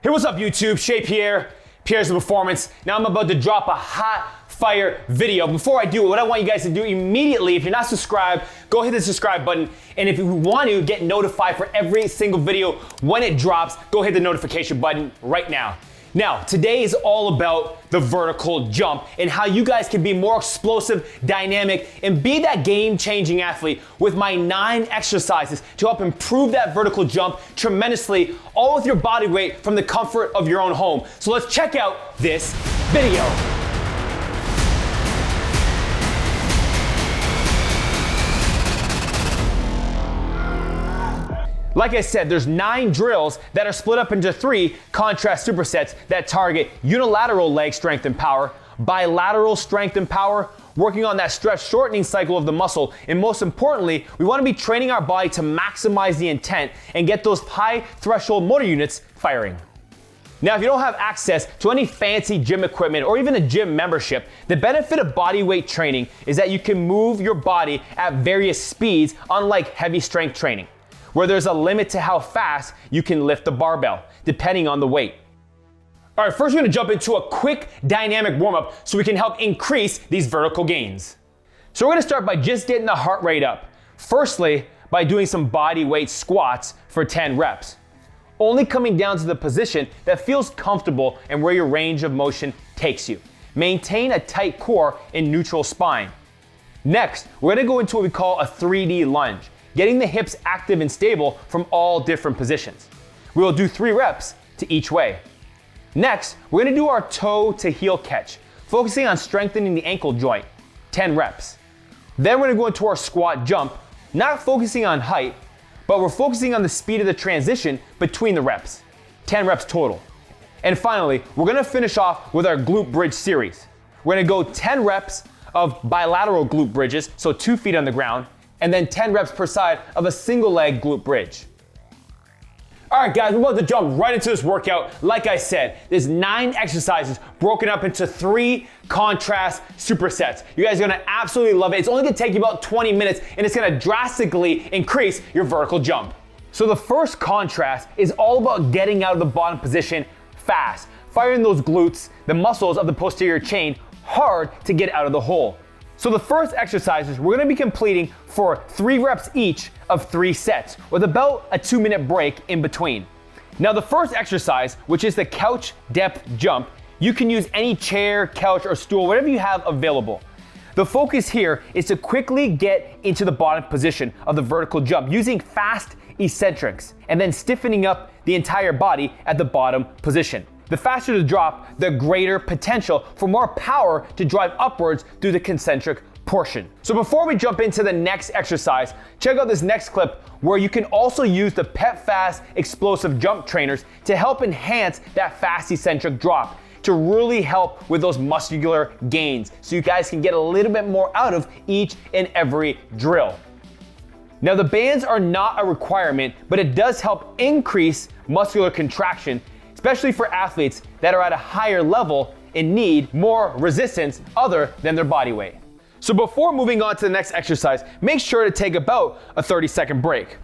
Hey, what's up YouTube? Shea, Pierre's the Performance. Now I'm about to drop a hot fire video. Before I do, what I want you guys to do immediately, if you're not subscribed, go hit the subscribe button. And if you want to get notified for every single video when it drops, go hit the notification button right now. Now, today is all about the vertical jump and how you guys can be more explosive, dynamic, and be that game-changing athlete with my 9 exercises to help improve that vertical jump tremendously, all with your body weight from the comfort of your own home. So let's check out this video. Like I said, there's 9 drills that are split up into 3 contrast supersets that target unilateral leg strength and power, bilateral strength and power, working on that stretch shortening cycle of the muscle, and most importantly, we want to be training our body to maximize the intent and get those high threshold motor units firing. Now, if you don't have access to any fancy gym equipment or even a gym membership, the benefit of body weight training is that you can move your body at various speeds, unlike heavy strength training, where there's a limit to how fast you can lift the barbell, depending on the weight. All right, first we're gonna jump into a quick dynamic warm-up so we can help increase these vertical gains. So we're gonna start by just getting the heart rate up. Firstly, by doing some body weight squats for 10 reps. Only coming down to the position that feels comfortable and where your range of motion takes you. Maintain a tight core and neutral spine. Next, we're gonna go into what we call a 3D lunge, getting the hips active and stable from all different positions. We will do 3 reps to each way. Next, we're gonna do our toe to heel catch, focusing on strengthening the ankle joint, 10 reps. Then we're gonna go into our squat jump, not focusing on height, but we're focusing on the speed of the transition between the reps, 10 reps total. And finally, we're gonna finish off with our glute bridge series. We're gonna go 10 reps of bilateral glute bridges, so 2 feet on the ground, and then 10 reps per side of a single leg glute bridge. All right guys, we're about to jump right into this workout. Like I said, there's 9 exercises broken up into 3 contrast supersets. You guys are gonna absolutely love it. It's only gonna take you about 20 minutes and it's gonna drastically increase your vertical jump. So the first contrast is all about getting out of the bottom position fast, firing those glutes, the muscles of the posterior chain, hard to get out of the hole. So the first exercises we're gonna be completing for 3 reps each of 3 sets with about a 2-minute break in between. Now the first exercise, which is the couch depth jump, you can use any chair, couch, or stool, whatever you have available. The focus here is to quickly get into the bottom position of the vertical jump using fast eccentrics and then stiffening up the entire body at the bottom position. The faster the drop, the greater potential for more power to drive upwards through the concentric portion. So before we jump into the next exercise, check out this next clip where you can also use the PEP-Fast explosive jump trainers to help enhance that fast eccentric drop, to really help with those muscular gains so you guys can get a little bit more out of each and every drill. Now the bands are not a requirement, but it does help increase muscular contraction, especially for athletes that are at a higher level and need more resistance other than their body weight. So before moving on to the next exercise, make sure to take about a 30-second break.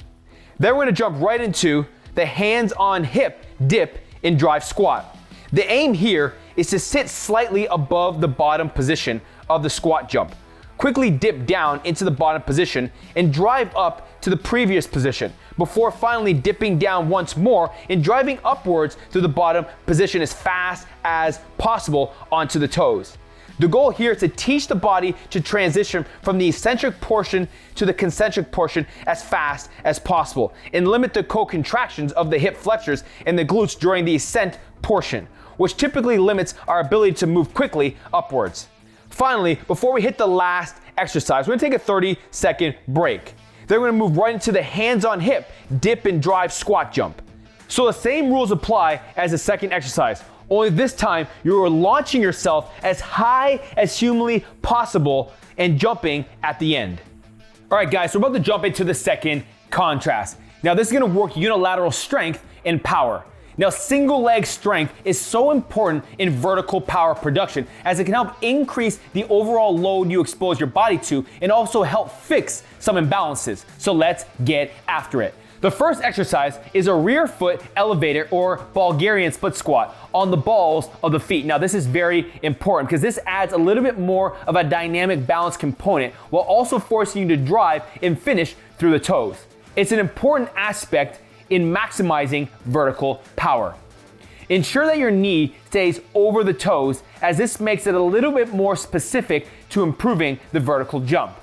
Then we're gonna jump right into the hands on hip dip and drive squat. The aim here is to sit slightly above the bottom position of the squat jump. Quickly dip down into the bottom position and drive up to the previous position before finally dipping down once more and driving upwards to the bottom position as fast as possible onto the toes. The goal here is to teach the body to transition from the eccentric portion to the concentric portion as fast as possible and limit the co-contractions of the hip flexors and the glutes during the ascent portion, which typically limits our ability to move quickly upwards. Finally, before we hit the last exercise, we're gonna take a 30-second break. Then we're gonna move right into the hands-on hip dip and drive squat jump. So the same rules apply as the second exercise, only this time you are launching yourself as high as humanly possible and jumping at the end. All right guys, so we're about to jump into the second contrast. Now this is gonna work unilateral strength and power. Now, single leg strength is so important in vertical power production as it can help increase the overall load you expose your body to and also help fix some imbalances. So let's get after it. The first exercise is a rear foot elevator or Bulgarian split squat on the balls of the feet. Now this is very important because this adds a little bit more of a dynamic balance component while also forcing you to drive and finish through the toes. It's an important aspect in maximizing vertical power. Ensure that your knee stays over the toes as this makes it a little bit more specific to improving the vertical jump.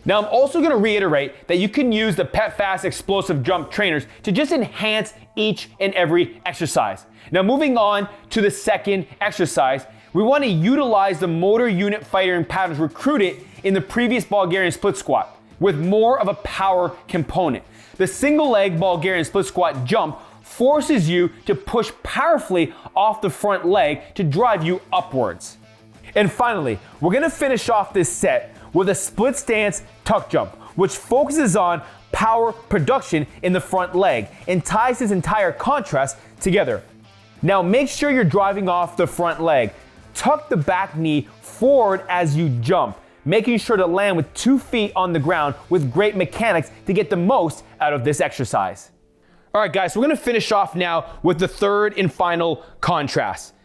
Now I'm also going to reiterate that you can use the PetFast explosive jump trainers to just enhance each and every exercise. Now moving on to the second exercise, we want to utilize the motor unit firing patterns recruited in the previous Bulgarian split squat with more of a power component. The single leg Bulgarian split squat jump forces you to push powerfully off the front leg to drive you upwards. And finally, we're going to finish off this set with a split stance tuck jump, which focuses on power production in the front leg and ties this entire contrast together. Now make sure you're driving off the front leg. Tuck the back knee forward as you jump, making sure to land with 2 feet on the ground with great mechanics to get the most out of this exercise. All right, guys, so we're gonna finish off now with the third and final contrast.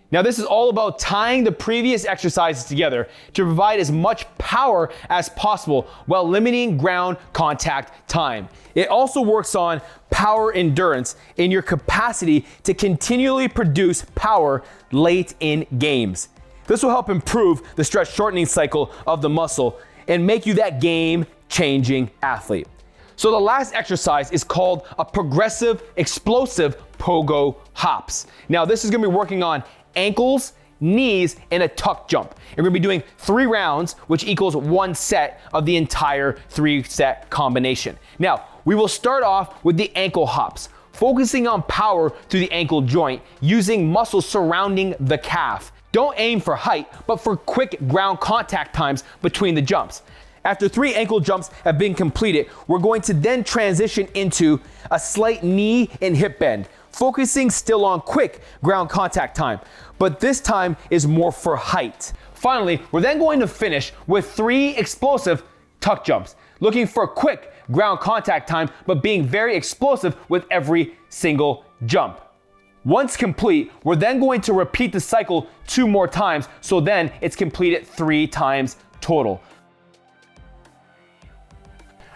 Now this is all about tying the previous exercises together to provide as much power as possible while limiting ground contact time. It also works on power endurance and your capacity to continually produce power late in games. This will help improve the stretch shortening cycle of the muscle and make you that game-changing athlete. So the last exercise is called a progressive explosive pogo hops. Now this is gonna be working on ankles, knees, and a tuck jump. And we're gonna be doing 3 rounds, which equals 1 set of the entire 3-set combination. Now, we will start off with the ankle hops, focusing on power through the ankle joint, using muscles surrounding the calf. Don't aim for height, but for quick ground contact times between the jumps. After 3 ankle jumps have been completed, we're going to then transition into a slight knee and hip bend, focusing still on quick ground contact time, but this time is more for height. Finally, we're then going to finish with 3 explosive tuck jumps, looking for quick ground contact time, but being very explosive with every single jump. Once complete, we're then going to repeat the cycle 2 more times, so then it's completed 3 times total.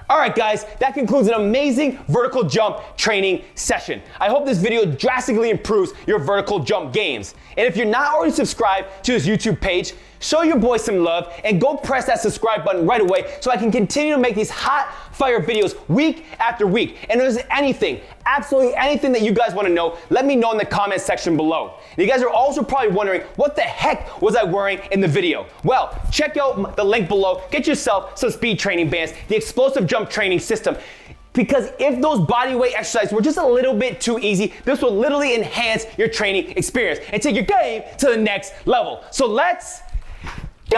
All right, guys, that concludes an amazing vertical jump training session. I hope this video drastically improves your vertical jump games. And if you're not already subscribed to this YouTube page, show your boy some love and go press that subscribe button right away so I can continue to make these hot fire videos week after week. And if there's anything, absolutely anything that you guys want to know, let me know in the comment section below. And you guys are also probably wondering, what the heck was I wearing in the video? Well, check out the link below. Get yourself some speed training bands, the explosive jump training system. Because if those bodyweight exercises were just a little bit too easy, this will literally enhance your training experience and take your game to the next level. So let's go.